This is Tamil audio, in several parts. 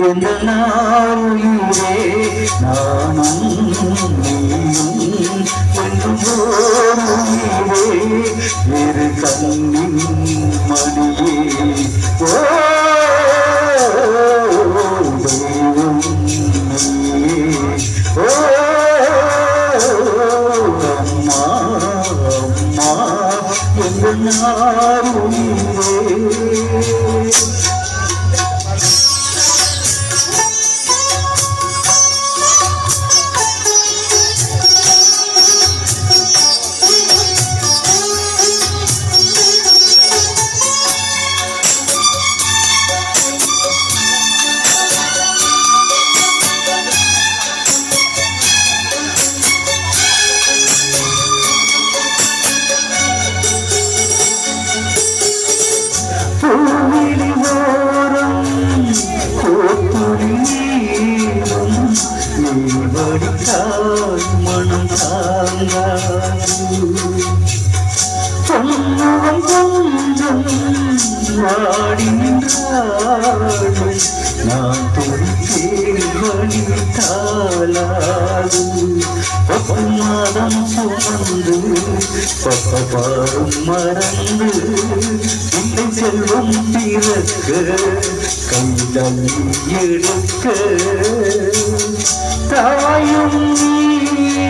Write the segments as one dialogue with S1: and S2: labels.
S1: எந்த நாளிலே நானும் நீயும் என்றும் ஓருயிரே இரு கண்ணின் மணியே ஓ தெய்வம் நீயே ஓ அம்மா அம்மா எந்த நாளுயிரே பூவிலி ஓரம் கோப்புரி நீரும் நீ வடித்தால் மனம் தாங்காது பொன்முகம் கொஞ்சம் வாடி நின்றாடும் நான் துடித்தேன் வழி தாளாது மாதம் சுமந்து பப்பாரும் மறந்து இல்லை செல்வம் பிறக்க கைதல் எடுக்க தாயும் நீயே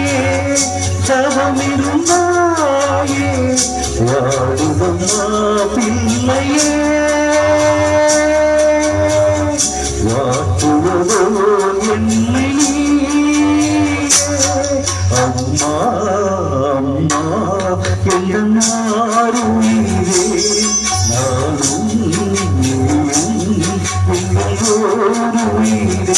S1: தவமிருந்தாயே வாடுதம்மா பிள்ளையே வாட்டுவதோ என்னை அம்மா அம்மா எந்த நாருயிரே நானும் நீயும் உயிரே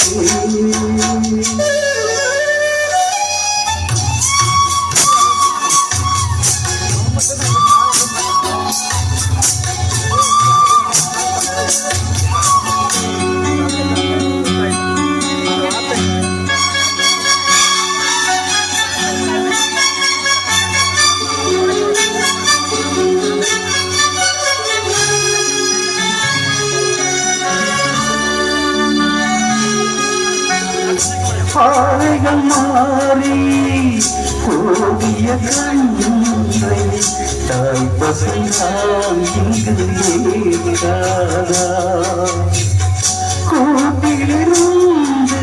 S1: பாறைகள் மாறி கோடிய கண்ணை தாய் பசுந்தான் இங்கு ஏகாதா கூட்டிலிருந்து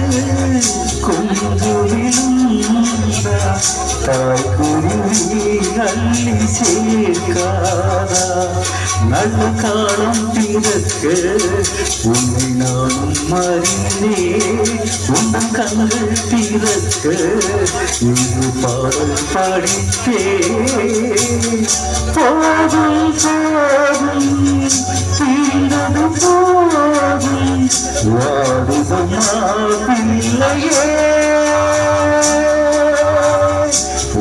S1: கொஞ்சு விழுந்தா தாய் குருவி அள்ளி சேர்க்காதா நல்ல காலம் பிறக்க உன்னை நானும் அறிந்தேன் உன் கண்கள் பிறக்க இன்று பாடல் படித்தேன் போதும் போதும் தீர்ந்தது போதும் வாடுதம்மா பிள்ளையே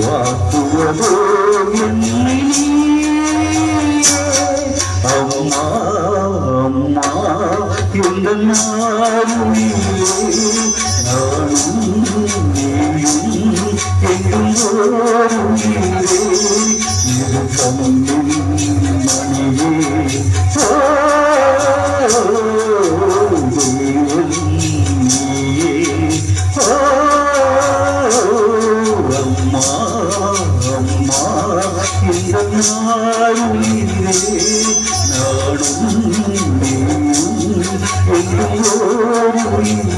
S1: வாக்குவதோ என்னை அம்மா அம்மா எந்த நாளுயிரே நானும் நீயும் எங்கும் ஓருயிரே இரு கண்ணின் மணியே ஓ தெய்வம் நீயே ஓ அம்மா அம்மா எந்த நாளுயிரே நானும் நீயும் எங்கும் ஓருயிரே